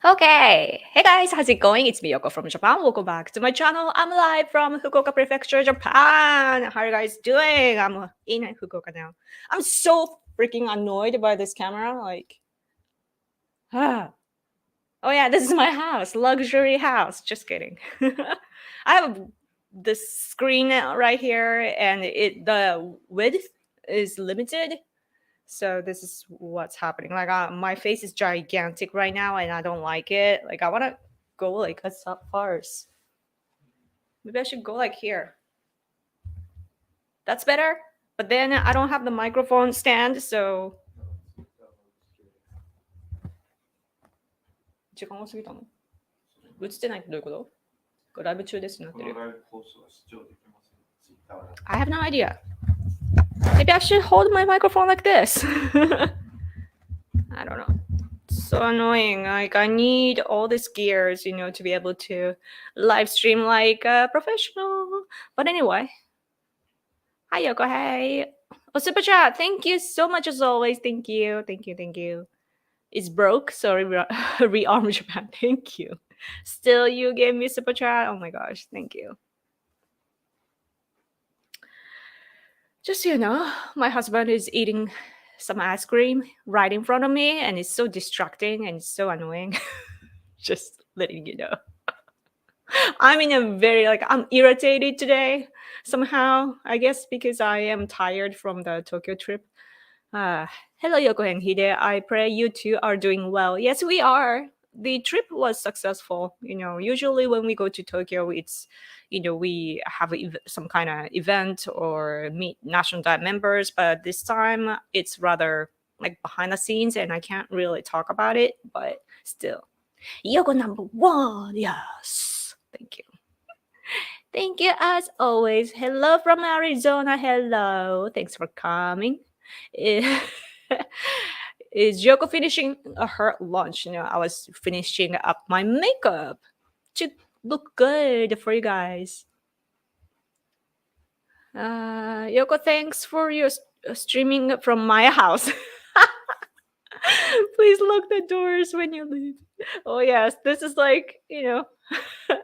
Okay, hey guys, how's it going? It's Miyoko from Japan. Welcome back to my channel. I'm live from Fukuoka Prefecture, Japan. How are you guys doing? I'm in Fukuoka now. I'm so freaking annoyed by this camera. Oh yeah, this is my house, luxury house. Just kidding. I have this screen right here, and the width is limited. So this is what's happening. My face is gigantic right now, and I don't like it. I want to go like as far as maybe I should go like here. That's better. But then I don't have the microphone stand, so 時間が過ぎたの映ってないってどういうことライブ中ですってなってる I have no idea. Maybe I should hold my microphone like this. I don't know. So annoying. Like I need all these gears, to be able to live stream like a professional. But anyway. Hi Yoko, hey. Oh, super chat. Thank you so much as always. Thank you. It's broke. Sorry, rearm Japan. Thank you. Still, you gave me super chat. Oh my gosh, thank you. Just so you know, my husband is eating some ice cream right in front of me, and it's so distracting and so annoying. Just letting you know. I'm in a very I'm irritated today somehow, I guess because I am tired from the Tokyo trip. Hello Yoko and Hide, I pray you two are doing well. Yes, we are. The trip was successful. Usually when we go to Tokyo, it's we have some kind of event or meet National Diet members, but this time it's rather like behind the scenes and I can't really talk about it, but still. Yoko number 1, yes. Thank you. Thank you as always. Hello from Arizona. Hello. Thanks for coming. Is Yoko finishing her lunch? I was finishing up my makeup to look good for you guys. Yoko, thanks for your streaming from my house. Please lock the doors when you leave. Oh yes, this is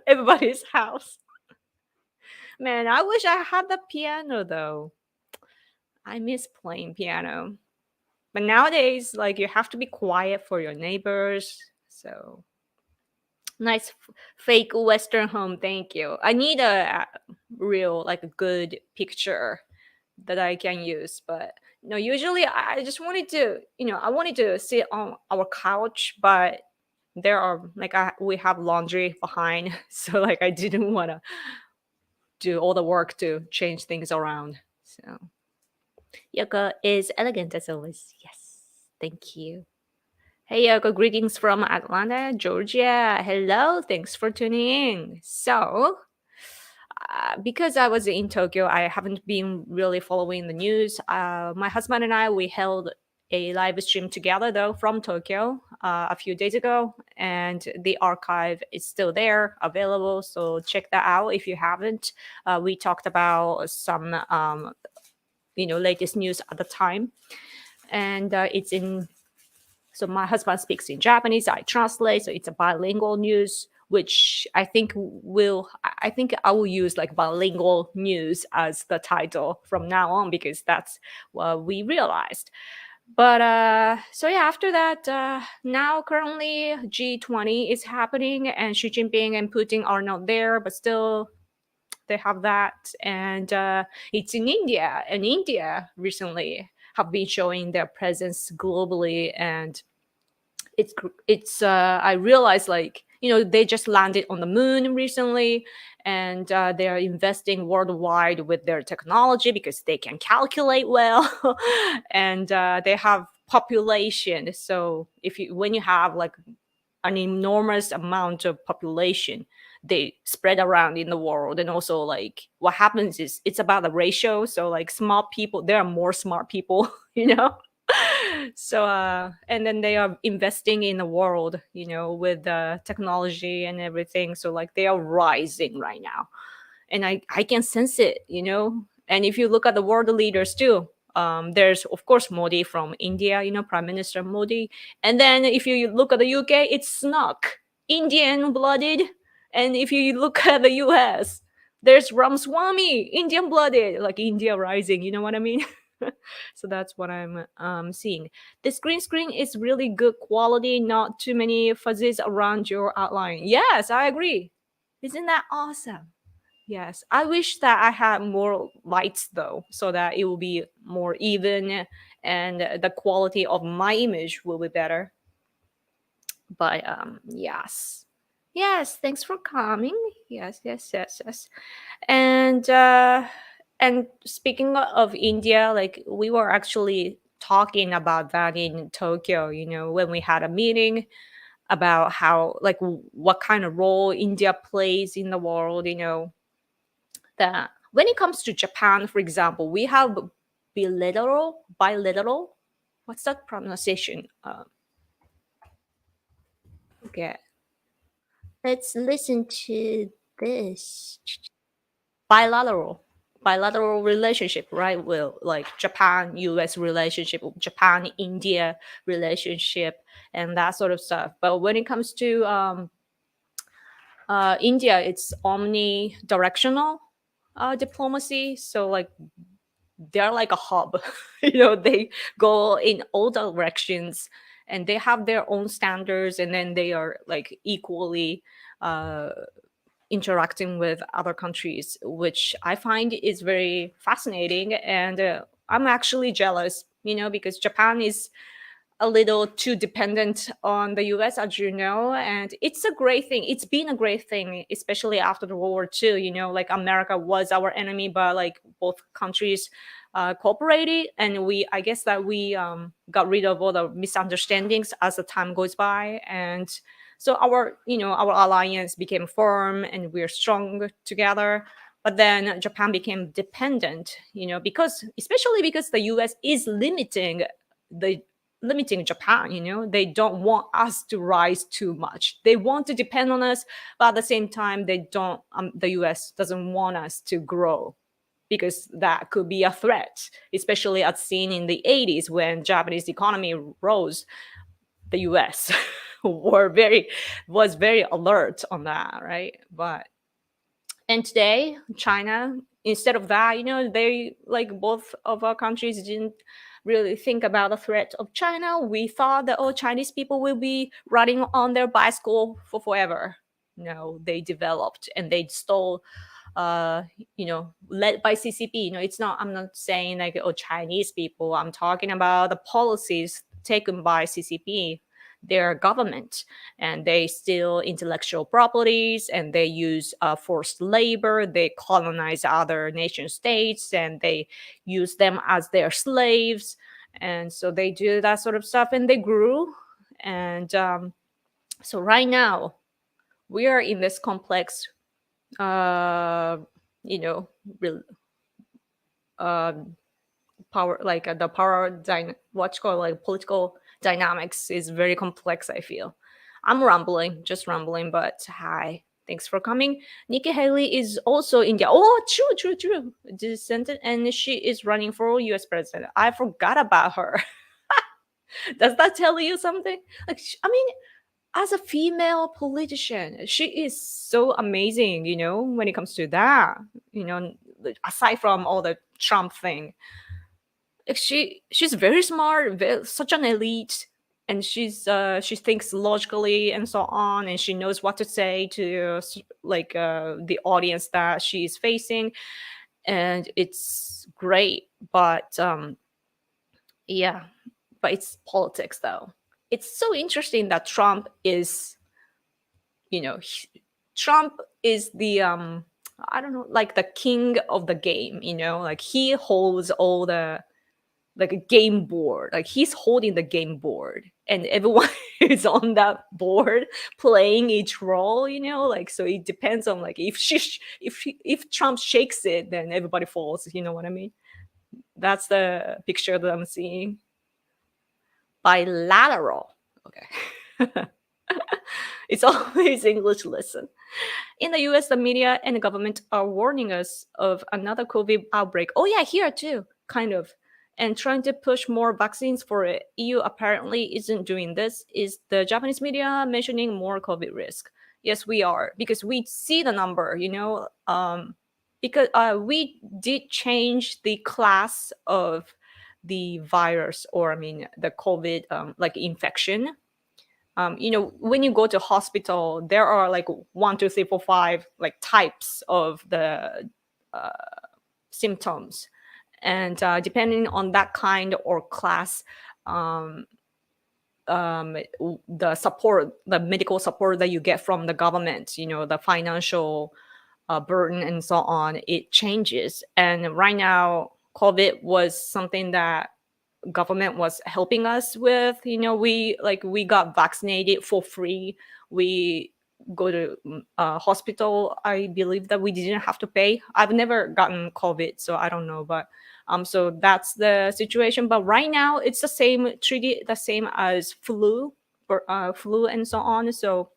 everybody's house. Man, I wish I had the piano though. I miss playing piano. But nowadays, you have to be quiet for your neighbors. So nice fake Western home. Thank you. I need a real, a good picture that I can use. But usually I just wanted to, I wanted to sit on our couch, but there are we have laundry behind. So I didn't want to do all the work to change things around. So Yoko is elegant as always. Yes, thank you. Hey Yoko, greetings from Atlanta, Georgia. Hello, thanks for tuning in. So, because I was in Tokyo, I haven't been really following the news. My husband and I, we held a live stream together though from Tokyo a few days ago, and the archive is still there, available. So check that out if you haven't. We talked about some latest news at the time, and it's in. So my husband speaks in Japanese, I translate, so it's a bilingual news, which I think I will use bilingual news as the title from now on, because that's what we realized. But so yeah, after that, now currently G20 is happening, and Xi Jinping and Putin are not there, but still they have that. And it's in India, and India recently have been showing their presence globally, and it's I realized they just landed on the moon recently, and they are investing worldwide with their technology because they can calculate well. And they have population, so when you have an enormous amount of population, they spread around in the world. And also what happens is it's about the ratio. So smart people, there are more smart people. So and then they are investing in the world, with technology and everything. So they are rising right now, and I can sense it. And if you look at the world leaders too, There's of course Modi from India, Prime Minister Modi. And then if you look at the UK, it's Snook, Indian blooded. And if you look at the US, there's Ramswamy, Indian blooded, like India rising, you know what I mean? So that's what I'm seeing. This green screen is really good quality, not too many fuzzes around your outline. Yes, I agree. Isn't that awesome? Yes, I wish that I had more lights though, so that it will be more even and the quality of my image will be better. But yes, yes. Thanks for coming. Yes, yes, yes, yes. And speaking of India, like we were actually talking about that in Tokyo. When we had a meeting about how like what kind of role India plays in the world. That when it comes to Japan, for example, we have bilateral. What's that pronunciation? Okay, let's listen to this. Bilateral relationship, right? With like Japan US relationship, Japan India relationship, and that sort of stuff. But when it comes to India, it's omnidirectional diplomacy. So like they're like a hub. They go in all directions, and they have their own standards, and then they are like equally uh, interacting with other countries, which I find is very fascinating. And I'm actually jealous, because Japan is a little too dependent on the US, as you know, and it's a great thing. It's been a great thing, especially after the World War II. Like America was our enemy, but like both countries cooperated, and I guess that we got rid of all the misunderstandings as the time goes by, and so our alliance became firm, and we're strong together. But then Japan became dependent, especially because the US is the limiting Japan. They don't want us to rise too much. They want to depend on us, but at the same time, they don't. The US doesn't want us to grow because that could be a threat, especially as seen in the 80s when Japanese economy rose. The US was very alert on that, right? And today, China, instead of that, they like both of our countries didn't really think about the threat of China. We thought that Chinese people will be riding on their bicycle for forever. No, they developed and they stole led by CCP. I'm not saying like Chinese people. I'm talking about the policies taken by CCP, their government, and they steal intellectual properties, and they use forced labor. They colonize other nation states, and they use them as their slaves. And so they do that sort of stuff, and they grew. And so right now we are in this complex uh, you know, real, uh, power, like the what's called like political dynamics is very complex. I feel I'm just rambling, but hi. Thanks for coming. Nikki Haley is also India. Oh, true. Dissented, and she is running for US president. I forgot about her. Does that tell you something? Like, I mean, as a female politician, she is so amazing, when it comes to that, aside from all the Trump thing. Like, she's very smart, such an elite, and she thinks logically and so on, and she knows what to say to like the audience that she's facing, and it's great. But yeah, but it's politics though. It's so interesting that you know Trump is the I don't know, like the king of the game, like he holds all the like a game board, like he's holding the game board, and everyone is on that board playing each role, like so it depends on like if Trump shakes it, then everybody falls, you know what I mean? That's the picture that I'm seeing. Bilateral. Okay. It's always English lesson. In the US, the media and the government are warning us of another COVID outbreak. Oh, yeah, here too, kind of. and trying to push more vaccines for it. EU apparently isn't doing this. Is the Japanese media mentioning more COVID risk? Yes, we are, because we see the number, because we did change the class of the virus, or I mean the COVID like infection. When you go to hospital, there are like 1, 2, 3, 4, 5 like types of the symptoms, and depending on that kind or class, um, the support, the medical support that you get from the government, the financial burden and so on, it changes. And right now, COVID was something that government was helping us with. We got vaccinated for free. We go to hospital. I believe that we didn't have to pay. I've never gotten COVID, so I don't know, but so that's the situation. But right now it's the same, treated the same as flu, or flu and so on. So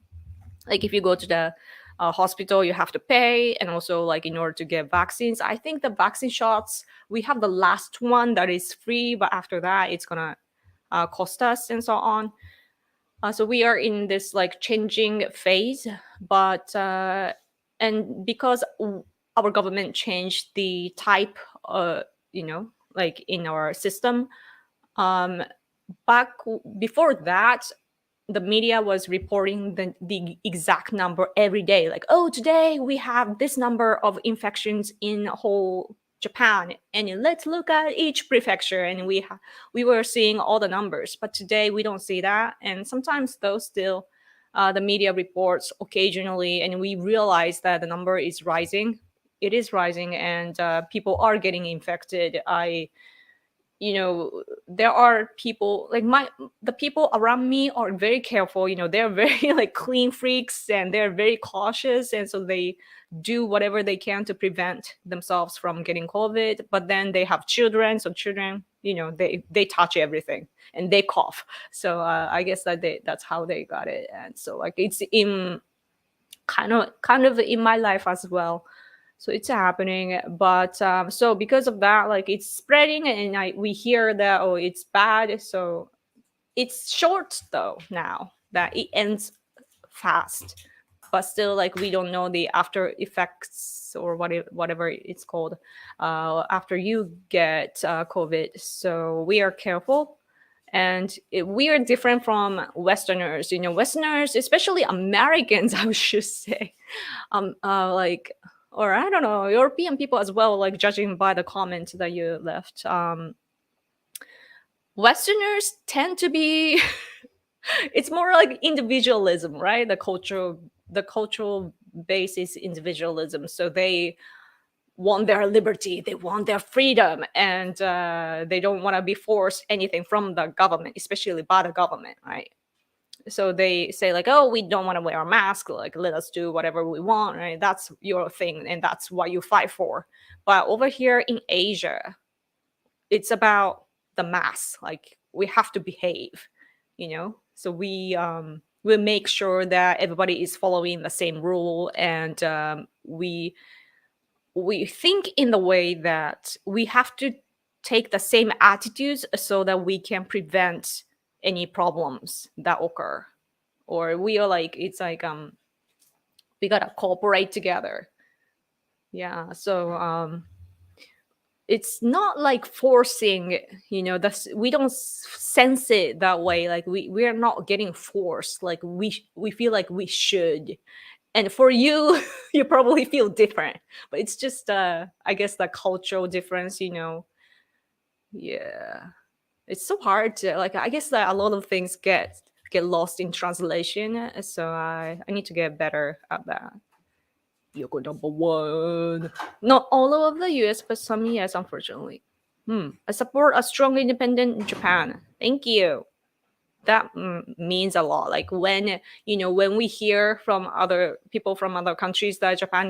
like if you go to the hospital, you have to pay. And also, like, in order to get vaccines, I think the vaccine shots, we have the last one that is free, but after that it's gonna cost us and so on. So we are in this like changing phase. But and because our government changed the type, like in our system, um back before that, the media was reporting the exact number every day, like, oh, today we have this number of infections in whole Japan, and let's look at each prefecture, and we were seeing all the numbers. But today we don't see that. And sometimes though, still the media reports occasionally, and we realize that the number is rising. It is rising, and people are getting infected. There are people like the people around me are very careful. They're very like clean freaks, and they're very cautious, and so they do whatever they can to prevent themselves from getting COVID. But then they have children, so children, they touch everything and they cough. So I guess that's how they got it. And so like it's in kind of in my life as well. So it's happening. But so because of that, like, it's spreading, and we hear that, oh, it's bad. So it's short though now that it ends fast, but still, like, we don't know the after effects, or whatever it's called, after you get COVID. So we are careful. And we are different from Westerners. Westerners, especially Americans, I should say, like, or I don't know, European people as well, like, judging by the comment that you left. Westerners tend to be it's more like individualism, right? The cultural base is individualism. So they want their liberty, they want their freedom, and they don't want to be forced anything from the government, especially by the government, right? So they say, like, oh, we don't want to wear a mask, like, let us do whatever we want, right? That's your thing, and that's what you fight for. But over here in Asia, it's about the mass, like, we have to behave, so we make sure that everybody is following the same rule. And we think in the way that we have to take the same attitudes so that we can prevent any problems that occur. Or we are like, it's like, we gotta cooperate together. Yeah. So it's not like forcing, we don't sense it that way. Like, we are not getting forced, like, we feel like we should. And for you, you probably feel different, but it's just I guess the cultural difference. Yeah, it's so hard to, like, I guess that a lot of things get lost in translation. So I need to get better at that. Yoko number one. Not all of the US, but some yes, unfortunately. I support a strong independent Japan. Thank you. That means a lot. Like, when we hear from other people from other countries that Japan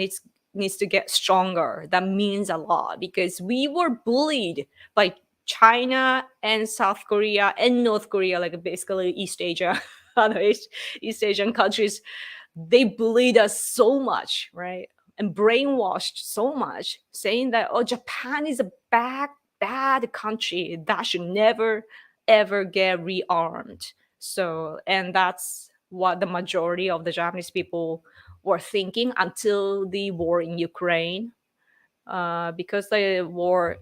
needs to get stronger, that means a lot, because we were bullied by China and South Korea and North Korea, like basically East Asia, other East Asian countries. They bullied us so much, right? And brainwashed so much, saying that, oh, Japan is a bad bad country that should never ever get rearmed. So, and that's what the majority of the Japanese people were thinking until the war in Ukraine. Because the war,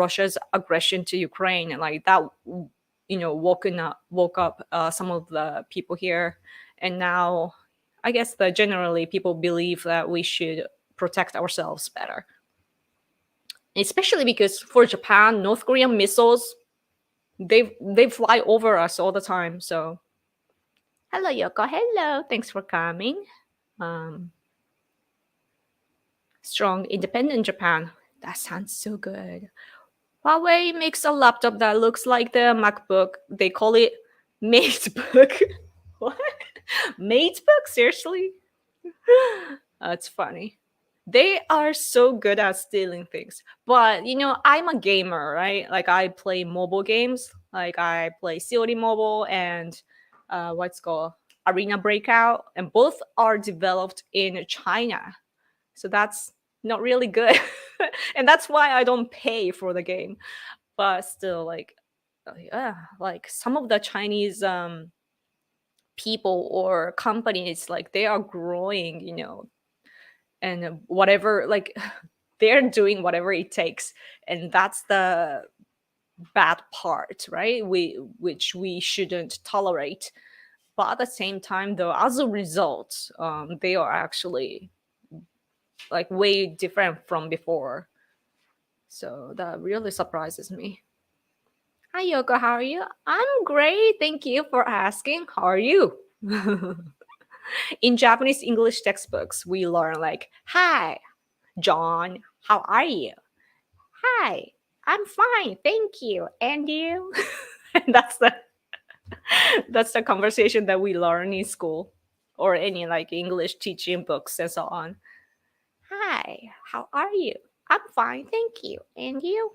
Russia's aggression to Ukraine, and like that, woke up some of the people here, and now, I guess that generally people believe that we should protect ourselves better, especially because for Japan, North Korean missiles, they fly over us all the time. So, hello, Yoko. Hello, thanks for coming. Um, Strong, independent Japan. That sounds so good. Huawei makes a laptop that looks like the MacBook. They call it Matebook. What? Matebook? Seriously? That's funny. They are so good at stealing things. But, I'm a gamer, right? Like, I play mobile games. Like, I play COD Mobile and what's called Arena Breakout. And both are developed in China. So that's not really good. And that's why I don't pay for the game. But still, like, yeah, like some of the Chinese people or companies, like they are growing, and whatever, like they're doing whatever it takes, and that's the bad part, right? Which we shouldn't tolerate. But at the same time, though, as a result, they are actually like way different from before. So that really surprises me. Hi, Yoko. How are you? I'm great. Thank you for asking. How are you? In Japanese English textbooks, we learn like, "Hi, John. How are you? Hi, I'm fine. Thank you. And you?" And that's the conversation that we learn in school or any like English teaching books and so on. Hi, how are you? I'm fine. Thank you. And you?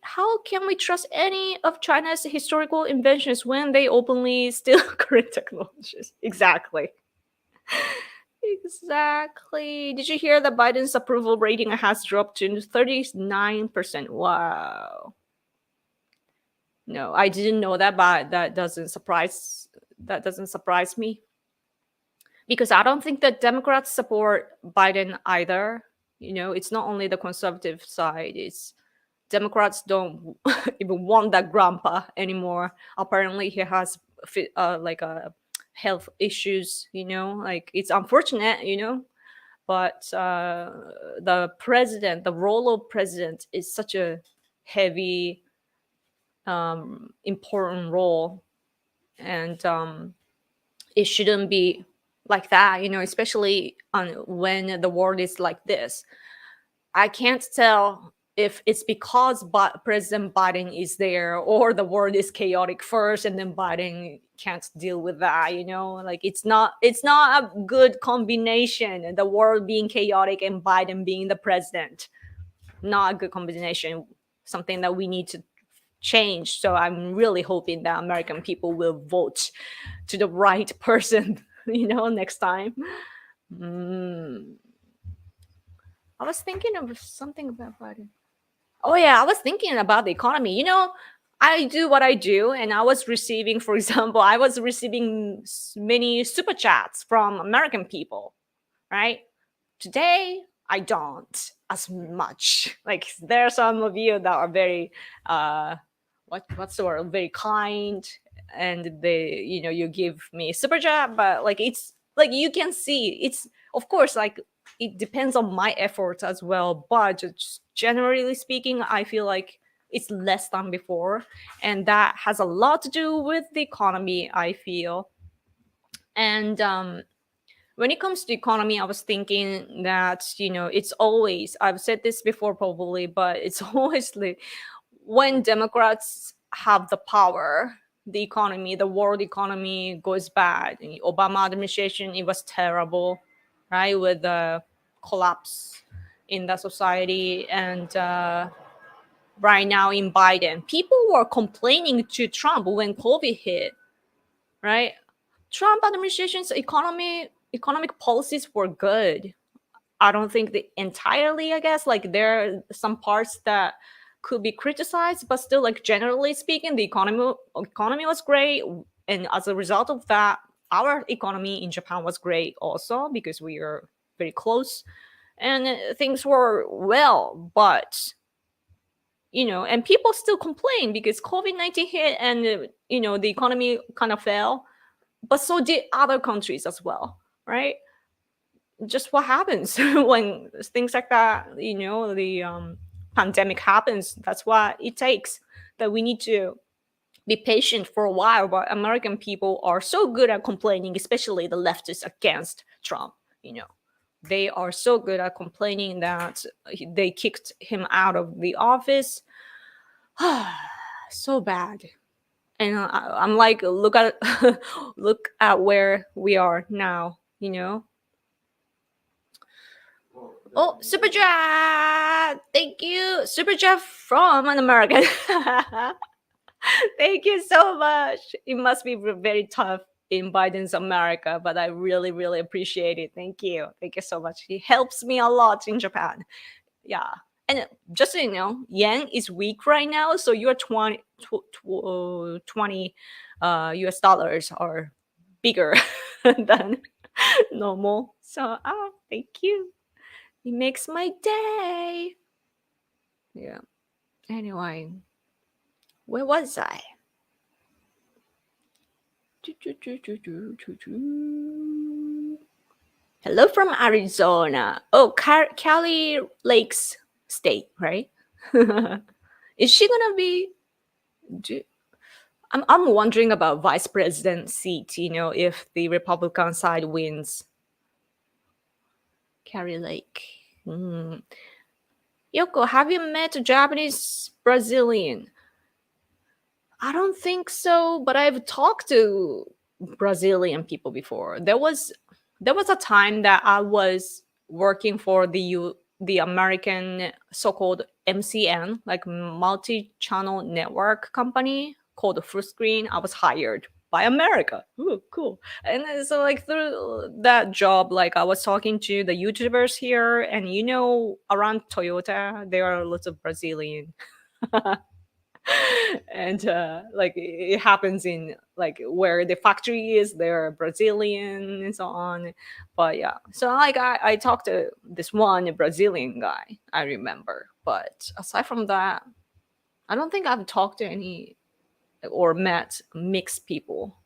How can we trust any of China's historical inventions when they openly steal current technologies? Exactly. Exactly. Did you hear that Biden's approval rating has dropped to 39%? Wow. No, I didn't know that, but that doesn't surprise me, because I don't think that Democrats support Biden either. It's not only the conservative side, it's Democrats don't even want that grandpa anymore. Apparently, he has like health issues. Like it's unfortunate. But the role of president is such a heavy, important role, and it shouldn't be like that. Especially when the world is like this. I can't tell if it's because President Biden is there, or the world is chaotic first and then Biden can't deal with that. Like it's not a good combination. The world being chaotic and Biden being the president, not a good combination. Something that we need to change. So I'm really hoping that American people will vote to the right person. Next time. Mm. I was thinking of something about Biden. Oh yeah, I was thinking about the economy. I do what I do, and I was receiving, for example, I was receiving many super chats from American people, right? Today, I don't as much. Like there are some of you that are very, what's the word? Very kind, and you give me super chat, but like it's like you can see it's of course like it depends on my efforts as well, but just generally speaking, I feel like it's less than before, and that has a lot to do with the economy, I feel. And when it comes to economy, I was thinking that it's always, I've said this before probably, but it's always like when Democrats have the power, the world economy goes bad. In the Obama administration, it was terrible, right, with the collapse in the society. And right now in Biden, people were complaining to Trump when COVID hit, right? Trump administration's economic policies were good. I don't think that entirely, I guess, like there are some parts that could be criticized, but still, like generally speaking, the economy was great, and as a result of that, our economy in Japan was great also because we are very close, and things were well. But and people still complain because COVID-19 hit, and the economy kind of fell, but so did other countries as well, right? Just what happens when things like that, the pandemic happens. That's what it takes. That we need to be patient for a while. But American people are so good at complaining, especially the leftists against Trump. They are so good at complaining that they kicked him out of the office. So bad. And I'm like, look at look at where we are now. Oh, super chat! Thank you, super chat from an American. Thank you so much. It must be very tough in Biden's America, but I really, really appreciate it. Thank you so much. It helps me a lot in Japan. Yeah. And just so you know, yen is weak right now, so your 20 US dollars are bigger than normal. So, thank you. It makes my day. Yeah. Anyway, where was I? Hello from Arizona. Oh, Cali Lakes State, right? Is she gonna be? I'm wondering about vice president seat. If the Republican side wins. Cali Lake. Yoko, have you met a Japanese Brazilian? I don't think so, but I've talked to Brazilian people before. There was a time that I was working for the American so-called MCN, like multi-channel network company called Full Screen. I was hired by America. Ooh, cool. And then, so like through that job, like I was talking to the YouTubers here, and around Toyota, there are lots of Brazilian. And like it happens in like where the factory is, they're Brazilian and so on. But yeah, so like I talked to this one Brazilian guy, I remember, but aside from that, I don't think I've talked to any or met mixed people.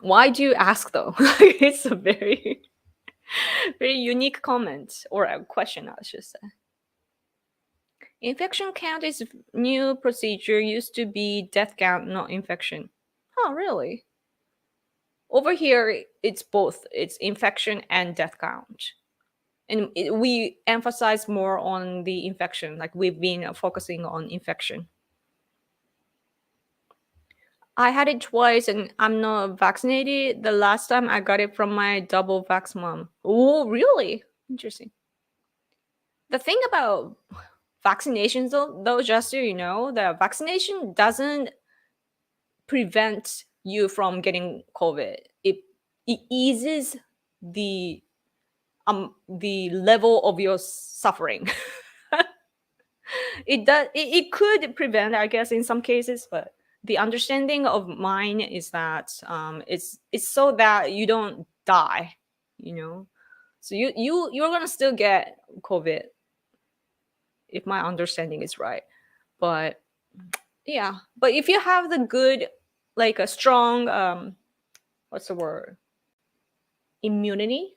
Why do you ask though? It's a very very unique comment, or a question, I should say. Infection count is new procedure. Used to be death count, not infection. Oh, really? Over here, it's both. It's infection and death count. And we emphasize more on the infection. Like we've been focusing on infection. I had it twice and I'm not vaccinated. The last time I got it from my double vax mom. Oh, really? Interesting. The thing about vaccinations, though, just so you know, the vaccination doesn't prevent you from getting COVID. It eases the level of your suffering. It could prevent, I guess, in some cases, but the understanding of mine is that it's so that you don't die, so you're gonna still get COVID, if my understanding is right. But yeah, but if you have the good, like a strong what's the word, immunity,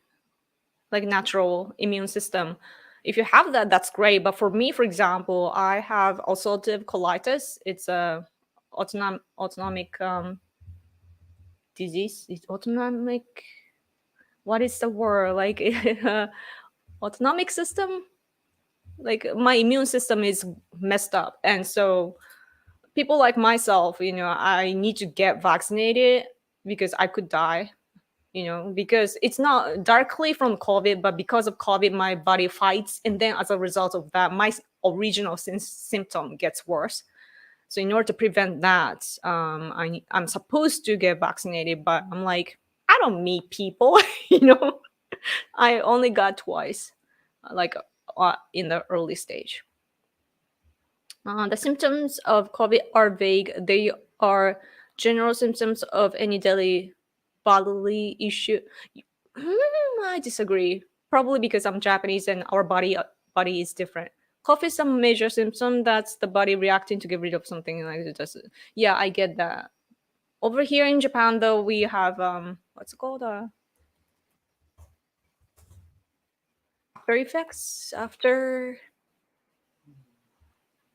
like natural immune system, if you have that, that's great. But for me, for example, I have ulcerative colitis. It's a autonomic disease. It's autonomic, what is the word, like autonomic system, like my immune system is messed up, and so people like myself, I need to get vaccinated because I could die, because it's not directly from COVID, but because of COVID, my body fights. And then as a result of that, my original symptom gets worse. So in order to prevent that, I'm supposed to get vaccinated, but I'm like, I don't meet people, you know. I only got twice, like in the early stage. The symptoms of COVID are vague. They are general symptoms of any daily bodily issue. I disagree. Probably because I'm Japanese and our body is different. Cough is a major symptom. That's the body reacting to get rid of something. Like it does. Yeah, I get that. Over here in Japan, though, we have what's it called? After effects, after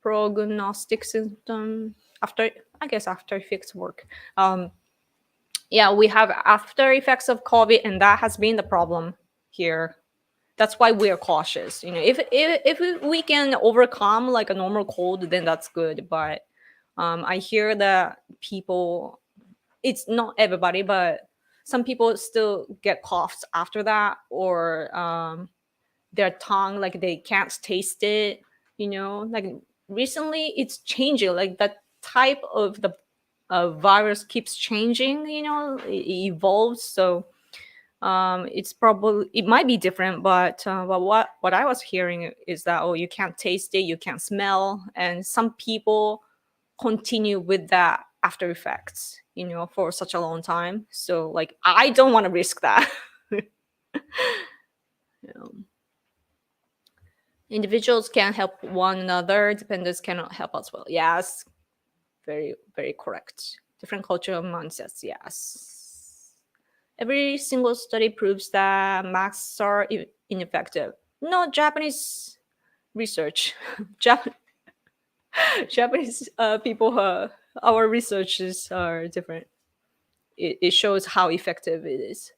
prognostic symptom, after, I guess after effects work. Yeah, we have after effects of COVID, and that has been the problem here. That's why we're cautious. You know, if we can overcome like a normal cold, then that's good. But I hear that people, it's not everybody, but some people still get coughs after that, or their tongue, like they can't taste it. You know, like recently it's changing. Like that type of the virus keeps changing. You know, it evolves. So it's probably, it might be different, but what I was hearing is that, oh, you can't taste it, you can't smell, and some people continue with that after effects, you know, for such a long time. So like I don't want to risk that. You know. Individuals can help one another, dependents cannot help as well. Yes, very very correct. Different cultural mindsets. Yes. Every single study proves that masks are ineffective. No, Japanese research. Jap- Japanese people, our researches are different. It shows how effective it is.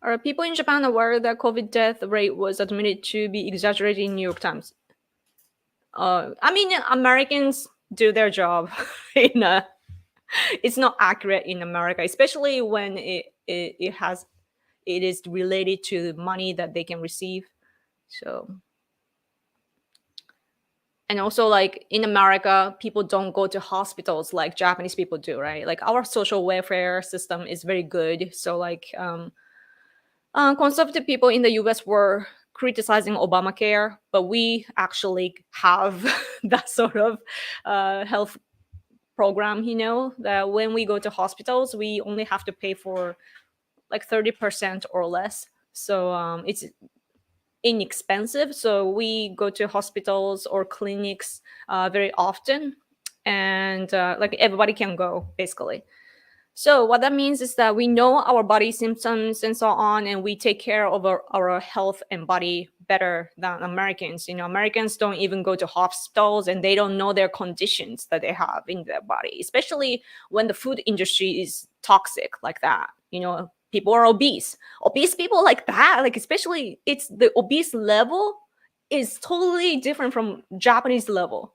Are people in Japan aware that COVID death rate was admitted to be exaggerated in New York Times? I mean, Americans do their job. in It's not accurate in America, especially when it is related to the money that they can receive. So, and also like in America, people don't go to hospitals like Japanese people do, right? Like our social welfare system is very good. So like conservative people in the US were criticizing Obamacare, but we actually have that sort of health program, you know, that when we go to hospitals, we only have to pay for like 30% or less. So it's inexpensive. So we go to hospitals or clinics very often, and like everybody can go basically. So what that means is that we know our body symptoms and so on, and we take care of our health and body better than Americans. You know, Americans don't even go to hospitals, and they don't know their conditions that they have in their body, especially when the food industry is toxic like that. You know, people are obese. Obese people like that, like especially it's the obese level is totally different from Japanese level.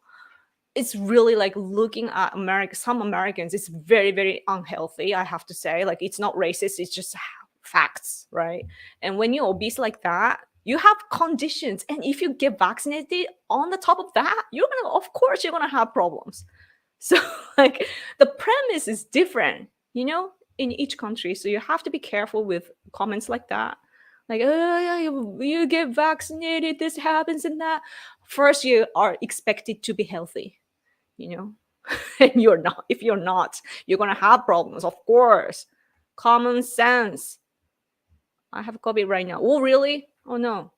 It's really like looking at America, some Americans, it's very very unhealthy, I have to say. Like it's not racist, it's just facts, right? And when you're obese like that, you have conditions, and if you get vaccinated on the top of that, you're gonna, of course you're gonna have problems. So like the premise is different, you know, in each country. So you have to be careful with comments like that. Like, oh, yeah, you get vaccinated, this happens and that. First, you are expected to be healthy, you know. And you're not. If you're not, you're gonna have problems, of course. Common sense. I have COVID right now. Oh really? Oh no,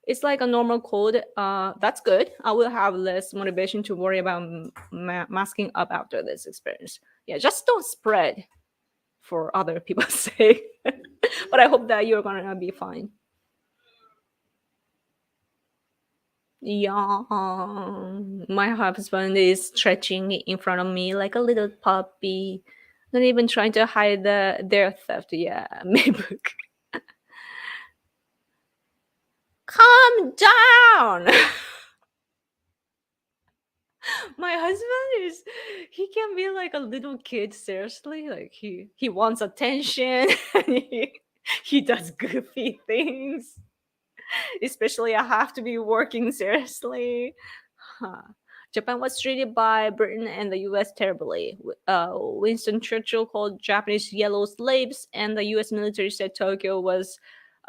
it's like a normal cold. That's good. I will have less motivation to worry about masking up after this experience. Yeah, just don't spread for other people's sake. But I hope that you're gonna be fine. Yeah, my husband is stretching in front of me like a little puppy, not even trying to hide their theft. Yeah, maybe. Calm down. My husband is, he can be like a little kid, seriously. Like he wants attention. And he does goofy things. Especially I have to be working seriously. Huh. Japan was treated by Britain and the US terribly. Winston Churchill called Japanese yellow slaves, and the US military said Tokyo was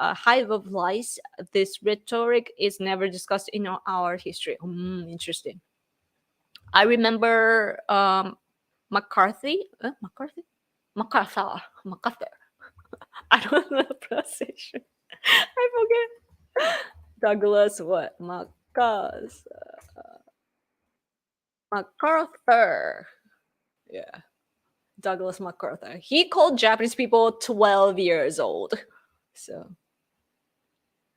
a hive of lice. This rhetoric is never discussed in our history. Interesting. I remember McCarthy. MacArthur. I don't know the pronunciation. I forget. Douglas what? MacArthur. Yeah. Douglas MacArthur. He called Japanese people 12 years old. So,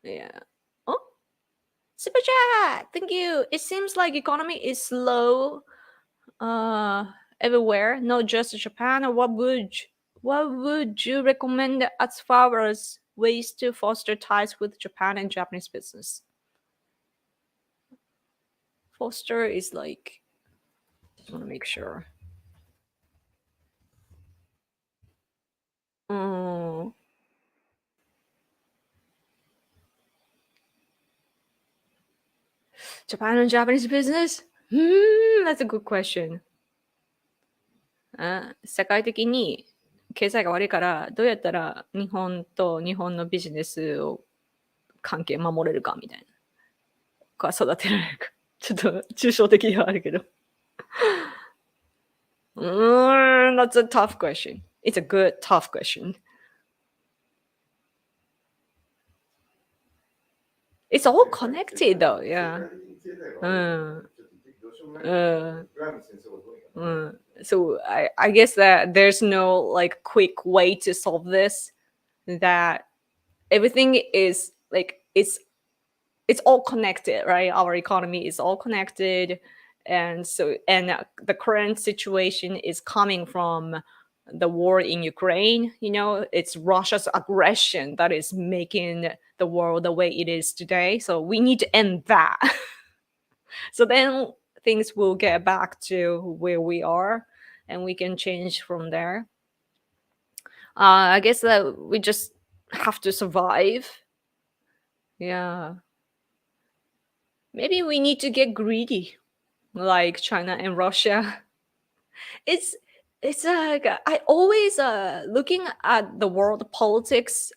yeah. Oh, super chat. Thank you. It seems like economy is slow everywhere, not just Japan. What would you recommend as far as ways to foster ties with Japan and Japanese business? Foster is like, just want to make sure. Mm. Japan and Japanese business? That's a good question. 世界的に経済が悪いからどうやったら日本と日本のビジネスを関係守れるかみたいなか育てられるかちょっと抽象的ではあるけどthat's a tough question. It's a good tough question. It's all connected though, yeah. So I guess that there's no like quick way to solve this. That everything is like it's all connected, right? Our economy is all connected, and the current situation is coming from the war in Ukraine. It's Russia's aggression that is making the world the way it is today. So we need to end that. So then things will get back to where we are, and we can change from there. I guess that we just have to survive. Yeah. Maybe we need to get greedy, like China and Russia. It's it's like I always looking at the world politics.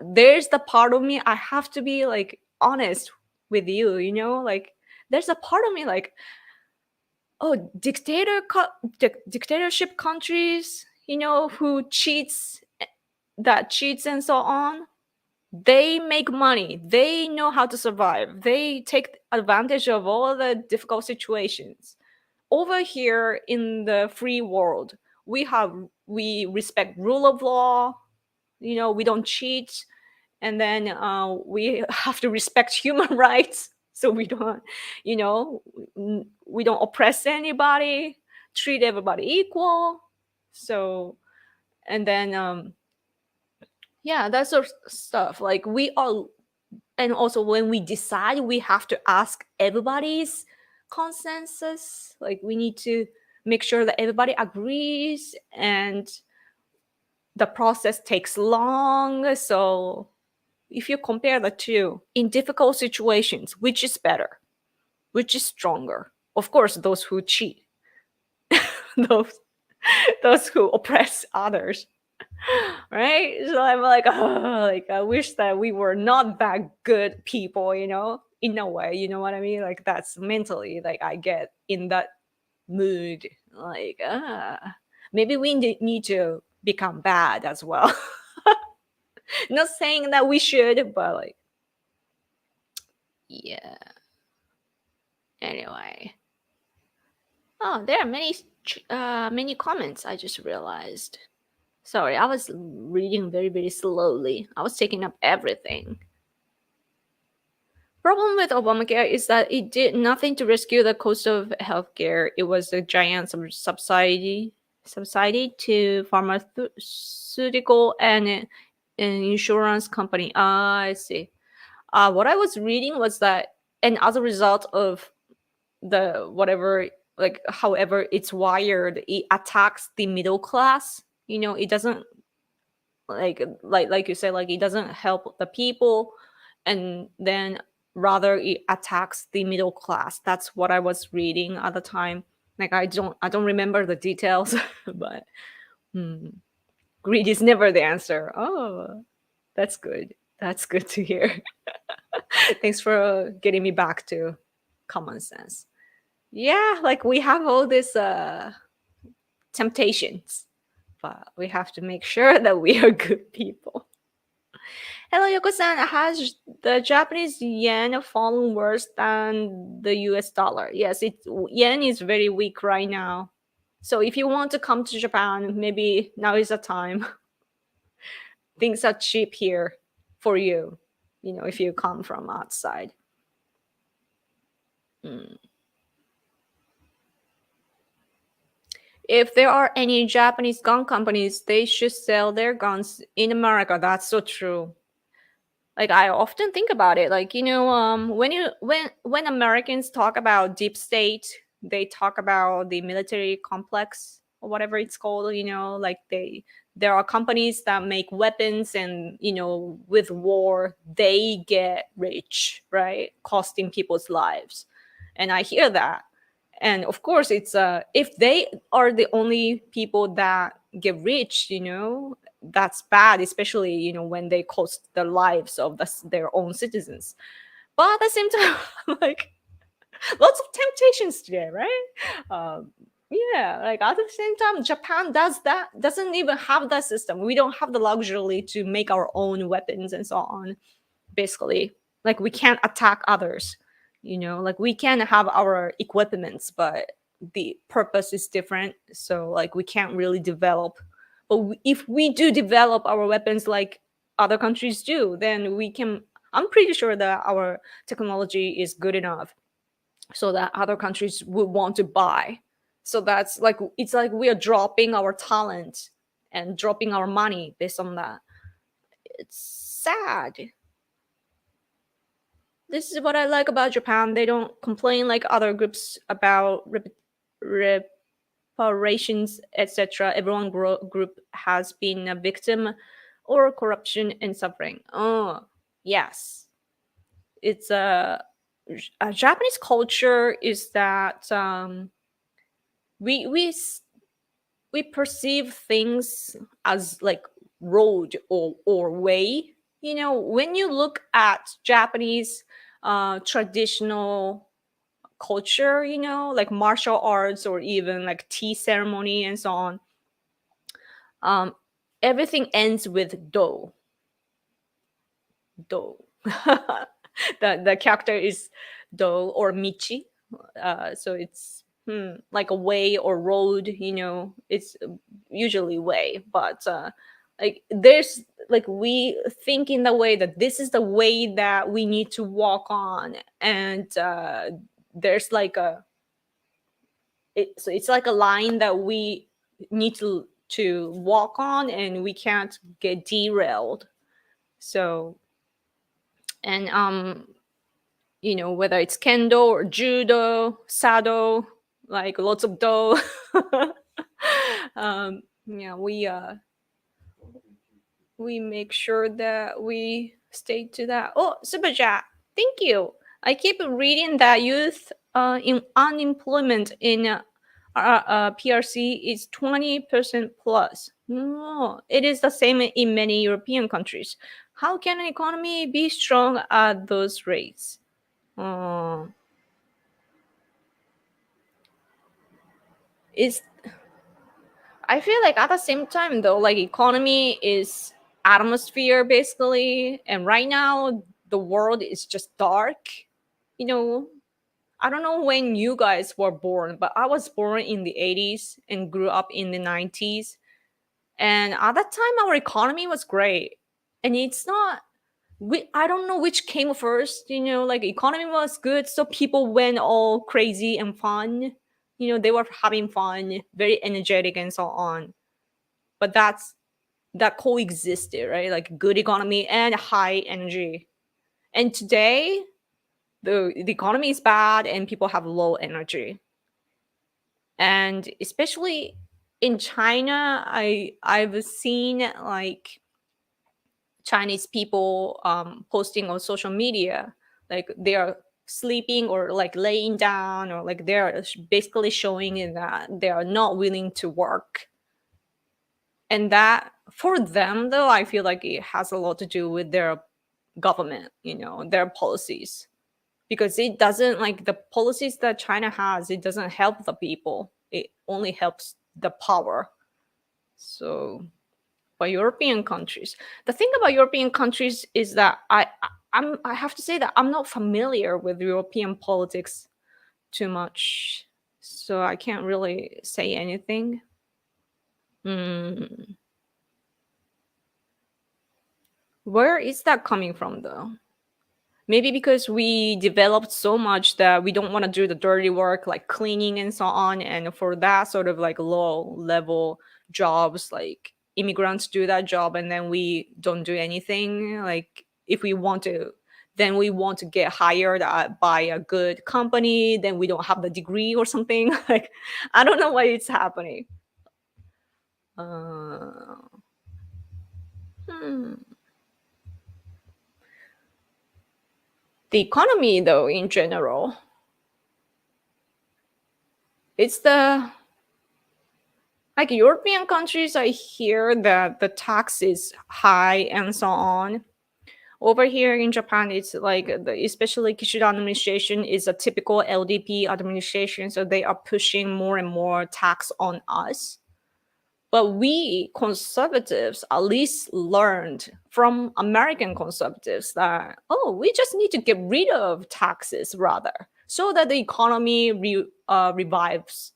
There's the part of me I have to be like honest with you. Like there's a part of me like, oh, dictatorship countries, who cheats and so on. They make money. They know how to survive. They take advantage of all the difficult situations. Over here in the free world, we respect rule of law. We don't cheat, and then we have to respect human rights. So we don't, we don't oppress anybody. Treat everybody equal. So, and then yeah, that sort of stuff. Like we all, and also when we decide, we have to ask everybody's consensus. Like we need to make sure that everybody agrees, and the process takes long. So if you compare the two in difficult situations, which is better, which is stronger? Of course, those who cheat, those who oppress others. Right? So I'm like, oh, like I wish that we were not that good people, in a way, you know what I mean? Like that's mentally like I get in that mood, like maybe we need to become bad as well. Not saying that we should, but like, yeah. Anyway, oh, there are many comments. I just realized. Sorry, I was reading very, very slowly. I was taking up everything. Problem with Obamacare is that it did nothing to rescue the cost of healthcare. It was a giant subsidy to pharmaceutical and insurance company. I see. What I was reading was that, and as a result of the whatever, like however it's wired, it attacks the middle class. It doesn't like you said, like it doesn't help the people, and then rather it attacks the middle class. That's what I was reading at the time. Like I don't remember the details, but hmm, greed is never the answer. Oh, that's good. That's good to hear. Thanks for getting me back to common sense. Yeah, like we have all these temptations, but we have to make sure that we are good people. Hello, Yoko-san. Has the Japanese yen fallen worse than the US dollar? Yes, yen is very weak right now. So if you want to come to Japan, maybe now is the time. Things are cheap here for you, if you come from outside. Mm. If there are any Japanese gun companies, they should sell their guns in America. That's so true. Like I often think about it. Like when Americans talk about deep state, they talk about the military complex or whatever it's called. Like there are companies that make weapons, and with war they get rich, right, costing people's lives. And I hear that, and of course it's if they are the only people that get rich, that's bad, especially when they cost the lives of their own citizens. But at the same time, like lots of temptations today, right? um, yeah, like at the same time, Japan doesn't even have that system. We don't have the luxury to make our own weapons and so on. Basically, like we can't attack others, like we can have our equipments, but the purpose is different, so like we can't really develop. But if we do develop our weapons like other countries do, then we can. I'm pretty sure that our technology is good enough so that other countries would want to buy. So that's like it's like we are dropping our talent and dropping our money based on that. It's sad. This is what I like about Japan. They don't complain like other groups about reparations, etc. Everyone group has been a victim or corruption and suffering. Oh, yes. It's a Japanese culture is that we we s- we perceive things as like road or way. When you look at Japanese traditional culture, like martial arts or even like tea ceremony and so on, um, everything ends with do. The character is do or michi, so it's like a way or road. It's usually way, but like there's like we think in the way that this is the way that we need to walk on, and there's like so it's like a line that we need to walk on, and we can't get derailed. So, and whether it's kendo or judo, sado, like lots of do. Yeah, we make sure that we stay to that. Oh, super chat, thank you. I keep reading that youth in unemployment in PRC is 20% plus. No, it is the same in many European countries. How can an economy be strong at those rates? Oh, it's I feel like at the same time though, like economy is atmosphere basically, and right now the world is just dark. You know, I don't know when you guys were born, but I was born in the 80s and grew up in the 90s. And at that time our economy was great. And it's not I don't know which came first, like economy was good, so people went all crazy and fun. They were having fun, very energetic and so on. But that coexisted, right? Like good economy and high energy. And today, the economy is bad and people have low energy. And especially in China, I've seen like Chinese people posting on social media like they are sleeping or like laying down, or like they're basically showing that they are not willing to work. And that, for them though, I feel like it has a lot to do with their government, their policies. Because it doesn't, like, the policies that China has, it doesn't help the people, it only helps the power. So, but European countries, the thing about European countries is that I have to say that I'm not familiar with European politics too much, so I can't really say anything. Hmm. Where is that coming from though? Maybe because we developed so much that we don't want to do the dirty work like cleaning and so on. And for that sort of like low level jobs, like immigrants do that job and then we don't do anything. Like if we want to, then we want to get hired by a good company, then we don't have the degree or something. Like, I don't know why it's happening. Uh, hmm. The economy, though, in general, it's the like European countries, I hear that the tax is high and so on. Over here in Japan, it's like especially Kishida administration is a typical LDP administration, so they are pushing more and more tax on us. But we conservatives at least learned from American conservatives that, oh, we just need to get rid of taxes rather, so that the economy revives,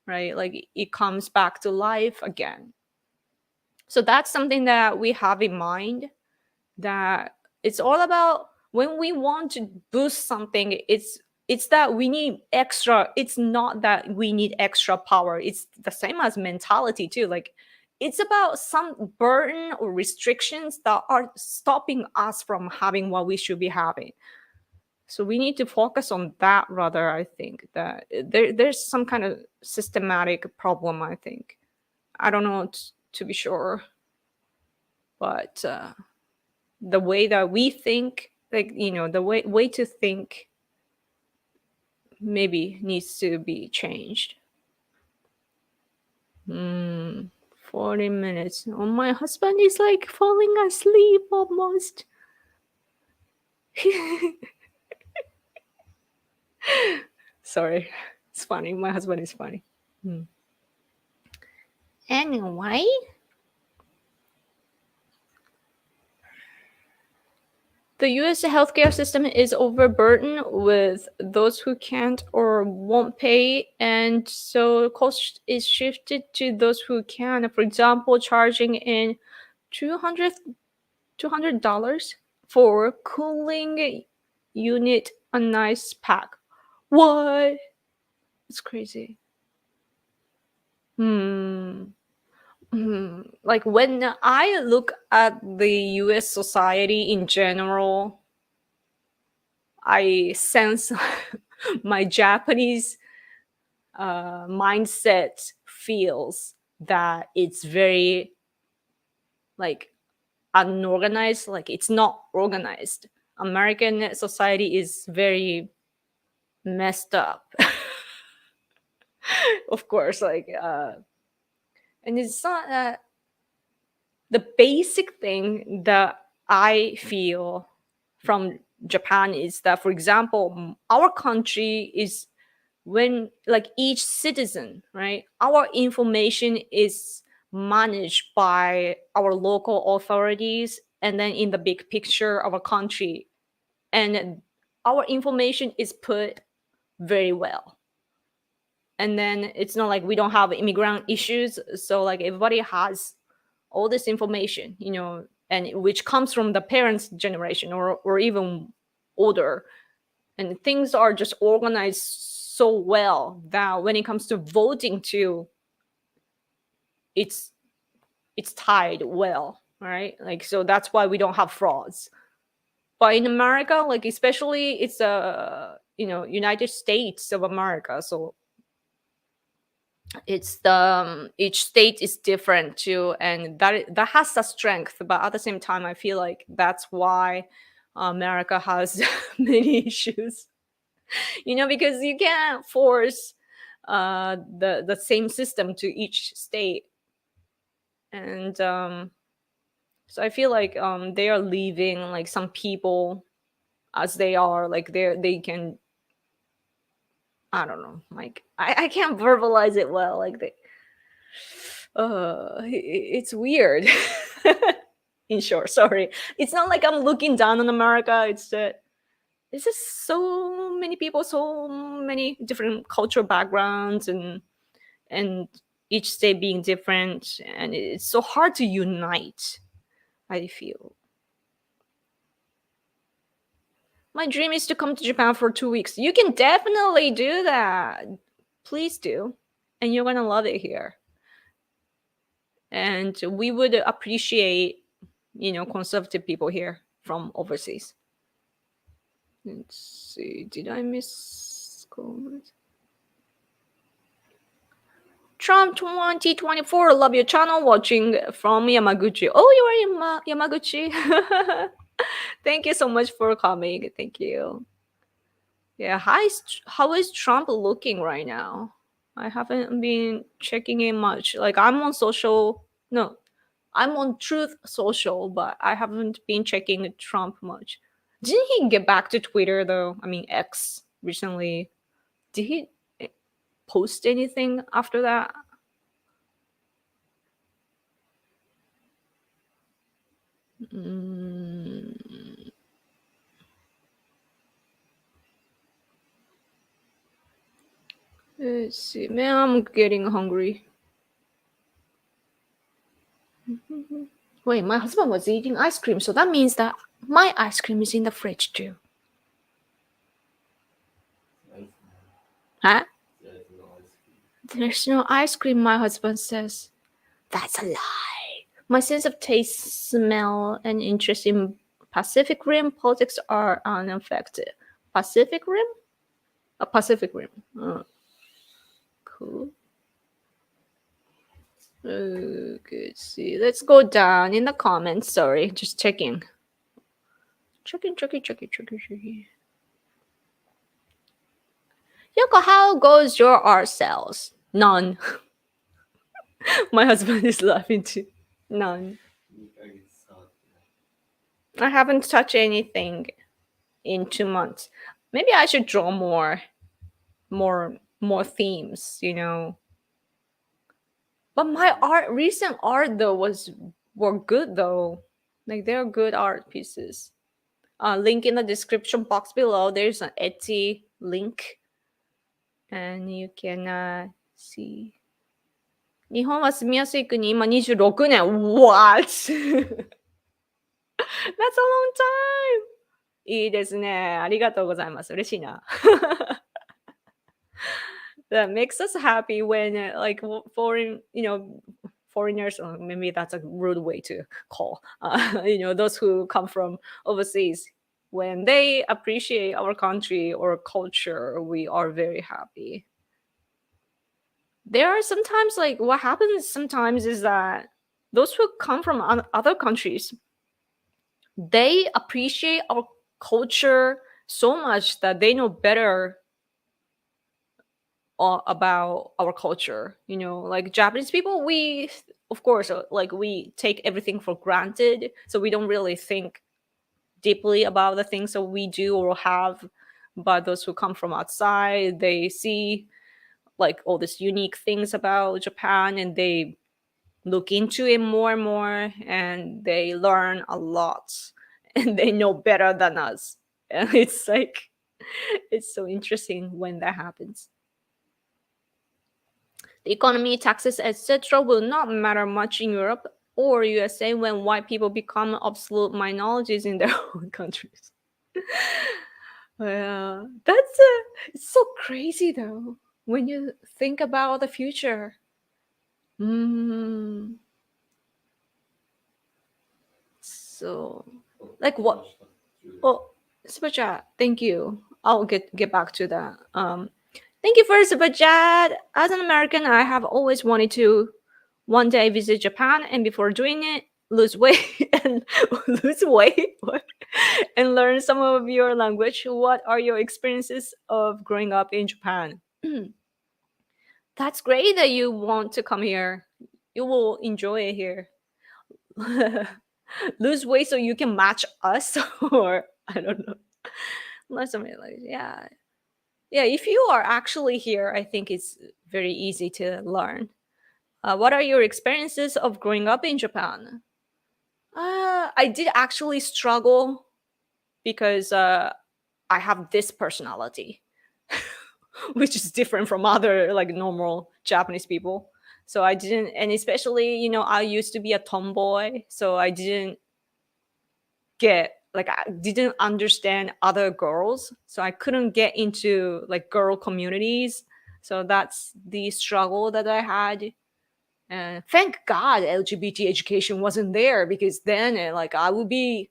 right? Like it comes back to life again. So that's something that we have in mind, that it's all about when we want to boost something, it's that we need extra, it's not that we need extra power, it's the same as mentality too. Like it's about some burden or restrictions that are stopping us from having what we should be having. So we need to focus on that rather. I think that there's some kind of systematic problem, I think. I don't know to be sure, but the way that we think, like, the way to think maybe needs to be changed. 40 minutes. Oh, my husband is like falling asleep almost. Sorry. It's funny. My husband is funny. Anyway, the US healthcare system is overburdened with those who can't or won't pay, and so cost is shifted to those who can. For example, charging in 200 $200 for cooling unit a nice pack. What? It's crazy. Hmm. Like when I look at the US society in general, I sense my Japanese mindset feels that it's very like unorganized, like it's not organized. American society is very messed up. Of course, like and it's not the basic thing that I feel from Japan is that, for example, our country is, when like each citizen, right, our information is managed by our local authorities, and then in the big picture of a country, and our information is put very well. And then it's not like we don't have immigrant issues, so like everybody has all this information, and which comes from the parents generation, or even older, and things are just organized so well that when it comes to voting too, it's tied well, right? Like, so that's why we don't have frauds. But in America, like especially, it's United States of America, so it's the each state is different too, and that has a strength, but at the same time I feel like that's why America has many issues, because you can't force the same system to each state. And so I feel like they are leaving like some people as they are, like they can, I don't know, like I can't verbalize it well, like it's weird. In short, sorry, it's not like I'm looking down on America, it's that it's just so many people, so many different cultural backgrounds, and each state being different, and it's so hard to unite, I feel. My dream is to come to Japan for 2 weeks. You can definitely do that. Please do. And you're going to love it here. And we would appreciate, conservative people here from overseas. Let's see. Did I miss comments? Trump 2024. Love your channel. Watching from Yamaguchi. Oh, you are in Yamaguchi. Thank you so much for coming. Thank you. Yeah, how is Trump looking right now? I haven't been checking in much. Like I'm on social, no, I'm on Truth Social, but I haven't been checking Trump much. Didn't he get back to Twitter though? I mean X recently. Did he post anything after that? Let's see. Man, I'm getting hungry. Wait, my husband was eating ice cream, so that means that my ice cream is in the fridge too. Huh? There's no ice cream, my husband says. That's a lie. My sense of taste, smell, and interest in Pacific Rim politics are unaffected. Pacific Rim? A Pacific Rim. Cool. Okay, let's see. Let's go down in the comments. Sorry, just checking. Checking. Yoko, how goes your art sales? None. My husband is laughing too. None. I haven't touched anything in 2 months. Maybe I should draw more themes, But my recent art though were good though. Like they're good art pieces. Link in the description box below. There's an Etsy link, and you can see. 日本は住みやすい国、今26年。What? That's a long time. いいですね。ありがとうございます。嬉しいな。That makes us happy when like foreigners, or maybe that's a rude way to call, those who come from overseas, when they appreciate our country or culture, we are very happy. There are sometimes, like, what happens sometimes is that those who come from other countries, they appreciate our culture so much that they know better about our culture. Like Japanese people, we of course like we take everything for granted, so we don't really think deeply about the things that we do or have. But those who come from outside, they see like all these unique things about Japan, and they look into it more and more, and they learn a lot, and they know better than us. And it's like, it's so interesting when that happens. The economy, taxes, etc. will not matter much in Europe or USA when white people become absolute minorities in their own countries. It's so crazy though when you think about the future. So, like what? Oh, super chat. Thank you. I'll get back to that. Thank you for super chat. As an American, I have always wanted to one day visit Japan, and before doing it, lose weight and lose weight. What? and learn some of your language. What are your experiences of growing up in Japan? That's great that you want to come here. You will enjoy it here. Lose weight so you can match us, or I don't know. Learn something like, yeah. Yeah, if you are actually here, I think it's very easy to learn. What are your experiences of growing up in Japan? I did actually struggle because I have this personality, which is different from other like normal Japanese people. So I didn't, and especially, I used to be a tomboy, so I didn't I didn't understand other girls, so I couldn't get into like girl communities. So that's the struggle that I had. And thank God LGBT education wasn't there, because then like I would be,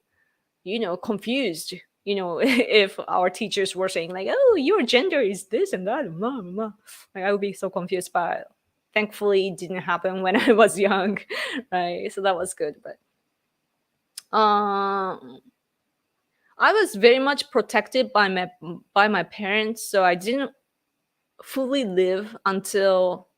confused. If our teachers were saying like, "Oh, your gender is this and that," blah, blah, blah. Like I would be so confused. But thankfully, it didn't happen when I was young, right? So that was good. But um, I was very much protected by my parents, so I didn't fully live until,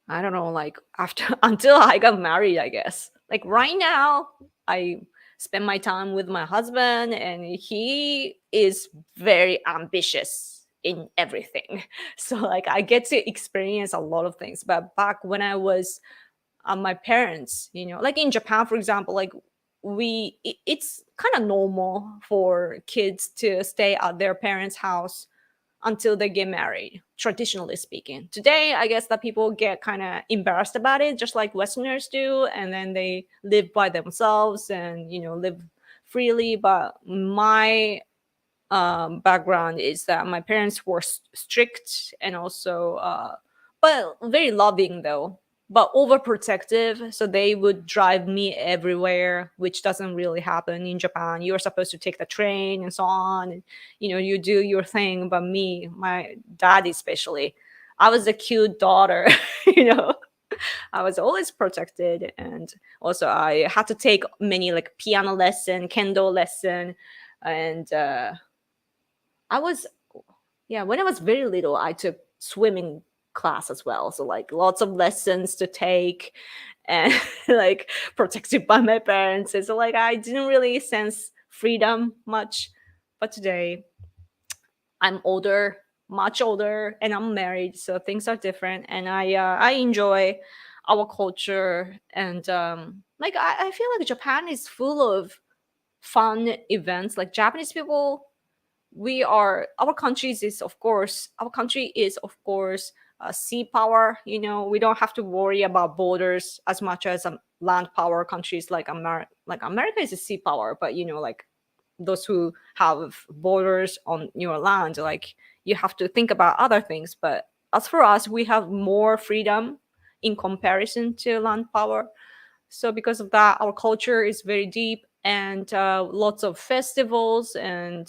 I don't know, like after until I got married, I guess. Like right now, I spend my time with my husband, and he is very ambitious in everything. So like I get to experience a lot of things. But back when I was my parents, like in Japan, for example, like it's kind of normal for kids to stay at their parents' house until they get married, traditionally speaking. Today, I guess that people get kind of embarrassed about it, just like Westerners do, and then they live by themselves and, live freely. But my background is that my parents were strict, and also, but very loving though, but overprotective. So they would drive me everywhere, which doesn't really happen in Japan. You're supposed to take the train and so on. And, you do your thing. But me, my dad especially, I was a cute daughter, you know. I was always protected, and also I had to take many like piano lesson, kendo lesson, and I was, yeah, when I was very little, I took swimming class as well. So like lots of lessons to take, and like protected by my parents. And so like I didn't really sense freedom much. But today I'm older, much older, and I'm married, so things are different. And I enjoy our culture, and like I feel like Japan is full of fun events. Like Japanese people, our country is of course sea power. We don't have to worry about borders as much as land power countries like America is a sea power. But like those who have borders on your land, like you have to think about other things. But as for us, we have more freedom in comparison to land power. So because of that, our culture is very deep, and lots of festivals, and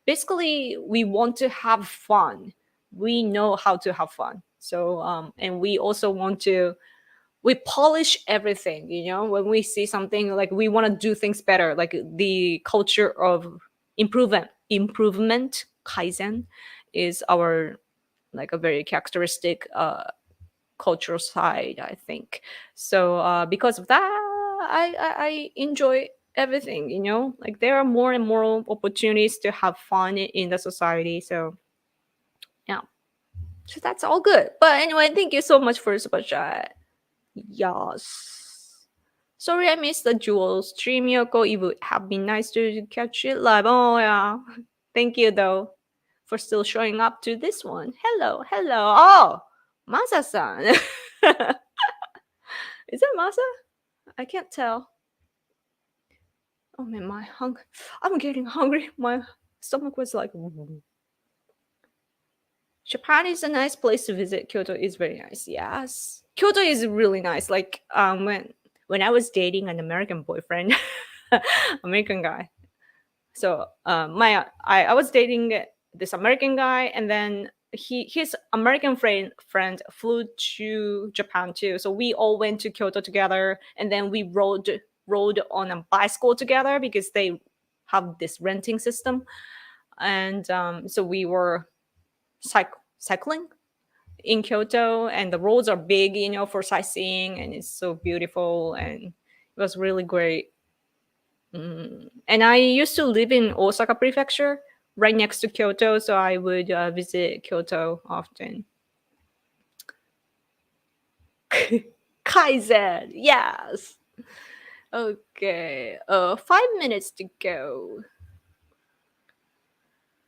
basically we want to have fun. We know how to have fun. So and we also want to, we polish everything. When we see something, like we want to do things better, like the culture of improvement, kaizen, is our like a very characteristic cultural side, I think. So because of that, I enjoy everything. Like there are more and more opportunities to have fun in the society. So yeah, so that's all good. But anyway, thank you so much for the super chat. Yes. Sorry I missed the Jewel stream, Yoko. It would have been nice to catch it live. Oh yeah. Thank you though for still showing up to this one. Hello, hello. Oh, Masa-san. Is that Masa? I can't tell. Oh man, I'm getting hungry. My stomach was like. Japan is a nice place to visit. Kyoto is very nice. Yes, Kyoto is really nice. Like when I was dating an American boyfriend, American guy. So I was dating this American guy, and then his American friend flew to Japan too. So we all went to Kyoto together, and then we rode rode on a bicycle together because they have this renting system. And so we were cycling in Kyoto, and the roads are big, for sightseeing, and it's so beautiful, and it was really great. And I used to live in Osaka Prefecture, right next to Kyoto, so I would visit Kyoto often. Kaizen, yes. Okay, 5 minutes to go.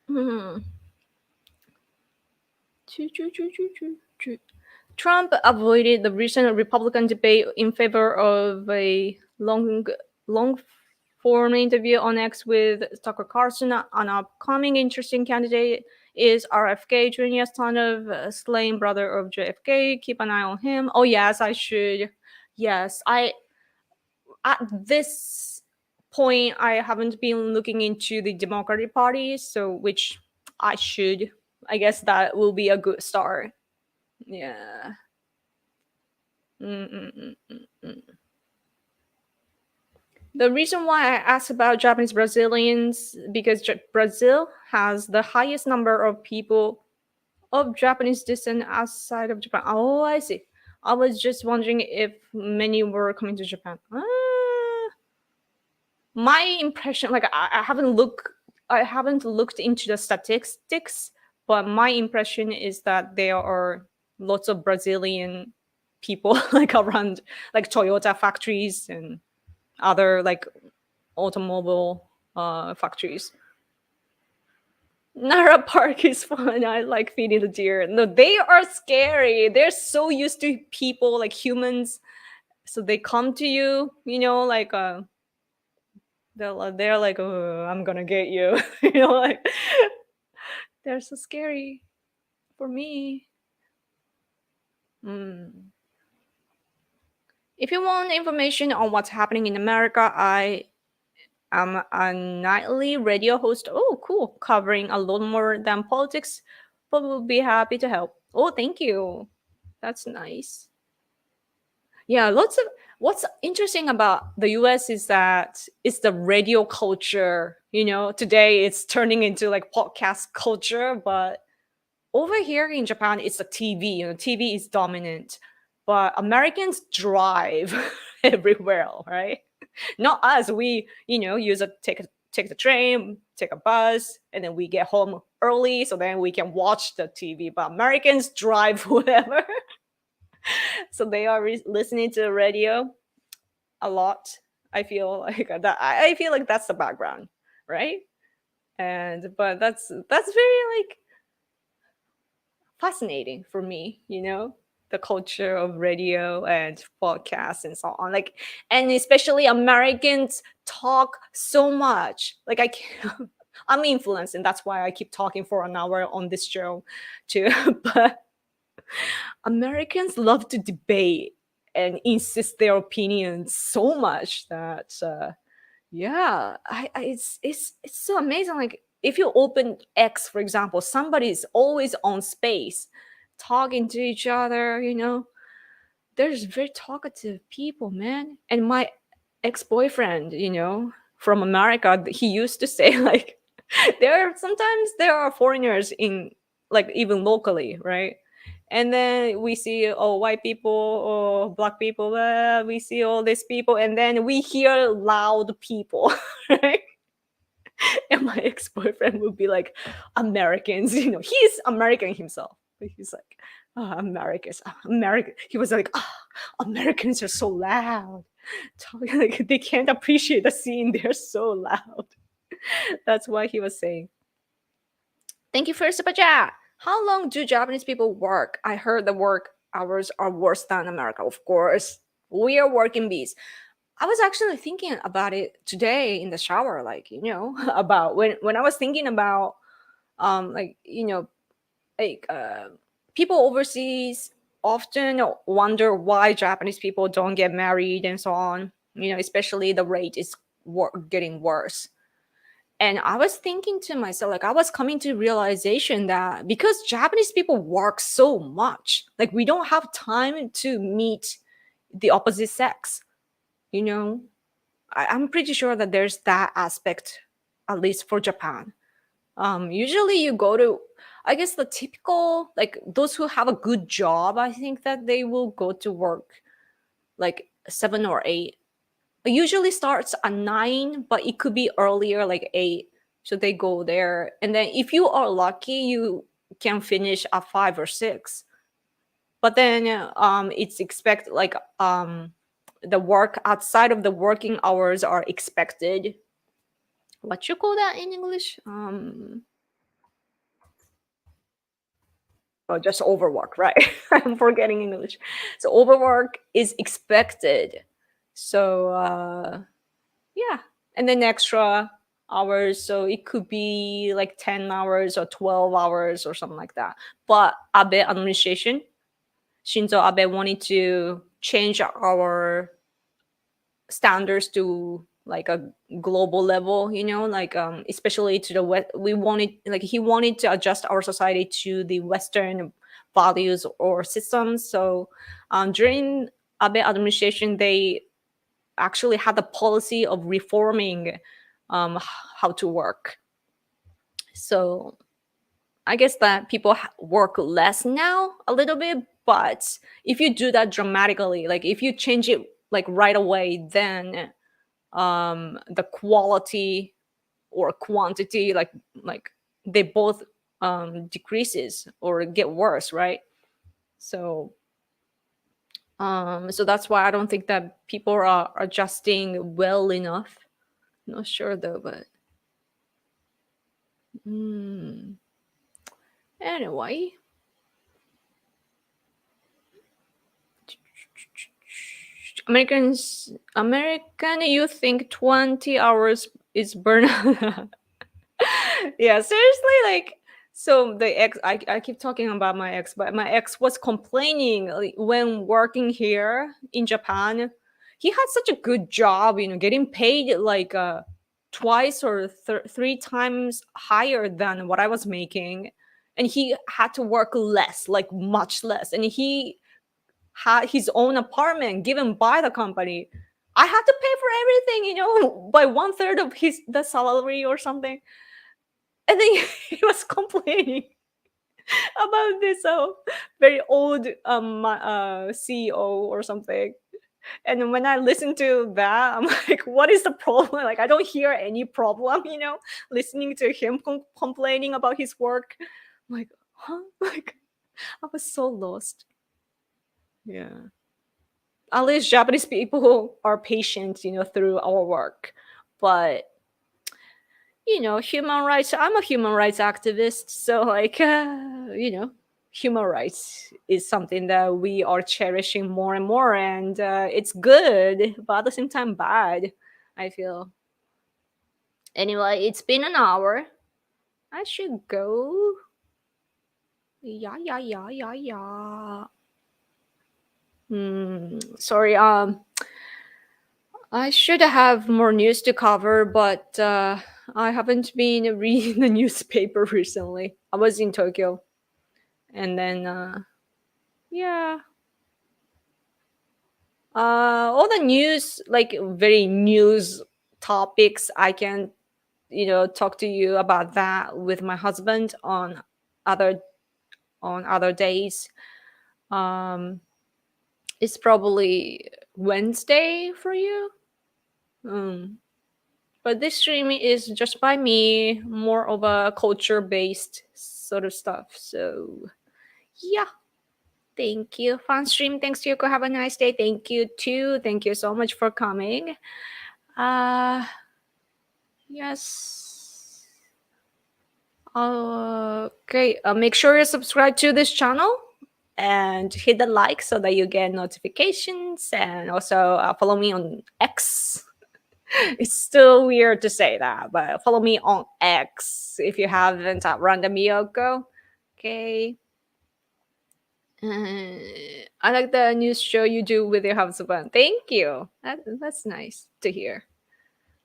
Hmm. Trump avoided the recent Republican debate in favor of a long form interview on X with Tucker Carlson. An upcoming interesting candidate is RFK Jr., son of slain brother of JFK. Keep an eye on him. Oh yes, I should. Yes, I at this point I haven't been looking into the Democratic Party, so which I should. I guess that will be a good start. Yeah. Mm-mm-mm-mm. The reason why I asked about Japanese Brazilians because Brazil has the highest number of people of Japanese descent outside of Japan. Oh, I see. I was just wondering if many were coming to Japan. My impression, like I haven't looked into the statistics, but my impression is that there are lots of Brazilian people like around, like Toyota factories and other like automobile factories. Nara Park is fun. I like feeding the deer. No, they are scary. They're so used to people, like humans. So they come to you, like they're like, oh, I'm gonna get you. Like they're so scary for me. Mm. If you want information on what's happening in America, I am a nightly radio host. Oh, cool. Covering a lot more than politics, but we'll be happy to help. Oh, thank you. That's nice. Yeah, lots of what's interesting about the US is that it's the radio culture. Today it's turning into like podcast culture, but over here in Japan, it's the TV. TV is dominant, but Americans drive everywhere, right? Not us. We, use take the train, take a bus, and then we get home early, so then we can watch the TV. But Americans drive whatever, so they are listening to the radio a lot. I feel like that. I feel like that's the background, right? And but that's very like fascinating for me, the culture of radio and podcasts and so on. Like, and especially Americans talk so much. Like, I can't, I'm influenced, and that's why I keep talking for an hour on this show too. But Americans love to debate and insist their opinions so much that yeah, it's so amazing. Like if you open X, for example, somebody's always on space, talking to each other. There's very talkative people, man. And my ex-boyfriend, from America, he used to say like, sometimes there are foreigners in like even locally, right? And then we see white people or black people. We see all these people, and then we hear loud people, right? And my ex-boyfriend would be like, Americans, he's American himself. But he's like, oh, Americans, American. He was like, Americans are so loud. Like they can't appreciate the scene. They're so loud. That's why he was saying. Thank you for super chat. How long do Japanese people work? I heard the work hours are worse than America. Of course, we are working bees. I was actually thinking about it today in the shower, like about when I was thinking about like like people overseas often wonder why Japanese people don't get married and so on. Especially the rate is getting worse. And I was thinking to myself, like I was coming to realization that because Japanese people work so much, like we don't have time to meet the opposite sex, you know I'm pretty sure that there's that aspect, at least for Japan. Usually you go to, I guess the typical, like those who have a good job, I think that they will go to work like 7 or 8. It usually starts at 9, but it could be earlier, like 8. So they go there. And then if you are lucky, you can finish at 5 or 6. But then it's expected, like the work outside of the working hours are expected. What you call that in English? Oh, just overwork, right? I'm forgetting English. So overwork is expected. So yeah, and then extra hours. So it could be like 10 hours or 12 hours or something like that. But Abe administration, Shinzo Abe wanted to change our standards to like a global level, like especially to the west. We wanted, like, he wanted to adjust our society to the western values or systems. So during Abe administration, they actually had the policy of reforming how to work. So I guess that people work less now a little bit, but if you do that dramatically, like if you change it like right away, then the quality or quantity, like they both decreases or get worse, right? So so that's why I don't think that people are adjusting well enough. Not sure though, but mm, anyway. American, you think 20 hours is burnout? Yeah, seriously, like, so the ex, I keep talking about my ex, but my ex was complaining, like, when working here in Japan, he had such a good job, getting paid like twice or 3 times higher than what I was making, and he had to work less, like much less, and he had his own apartment given by the company. I had to pay for everything, by 1/3 of his the salary or something. And then he was complaining about this very old CEO or something. And when I listen to that, I'm like, what is the problem? Like, I don't hear any problem, listening to him complaining about his work. I'm like, huh? Like, I was so lost. Yeah. At least Japanese people are patient, through our work. But human rights. I'm a human rights activist, so like, human rights is something that we are cherishing more and more, and it's good, but at the same time, bad. I feel. Anyway, it's been an hour. I should go. Yeah, yeah, yeah, yeah, yeah. Sorry. I should have more news to cover, but I haven't been reading the newspaper recently. I was in Tokyo, and then yeah, all the news, like very news topics, I can talk to you about that with my husband other on other days. Um, it's probably Wednesday for you. Um, but this stream is just by me, more of a culture based sort of stuff. So yeah, thank you. Fun stream. Thanks, Yoko. Have a nice day. Thank you too. Thank you so much for coming. Yes. Okay. Make sure you subscribe to this channel and hit the like so that you get notifications, and also follow me on X. It's still weird to say that, but follow me on X if you haven't at Random Yoko. Okay. I like the news show you do with your husband. Thank you. That's nice to hear.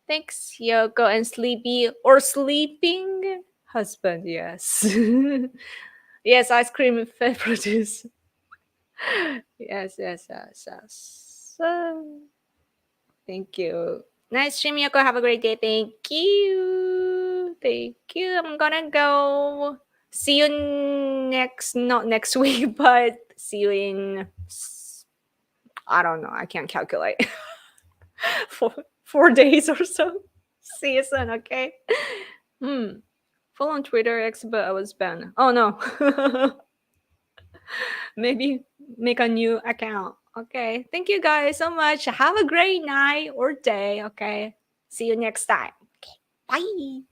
Thanks, Yoko and Sleepy or Sleeping Husband. Yes. Yes, ice cream and fed produce. Yes, yes, yes, yes. Thank you. Nice stream, Yoko. Have a great day. Thank you. Thank you. I'm gonna go. See you not next week, but see you in, I don't know. I can't calculate. for 4 days or so. See you soon, okay? Follow on Twitter, X, but I was banned. Oh no. Maybe make a new account. Okay. Thank you guys so much. Have a great night or day. Okay. See you next time. Okay. Bye.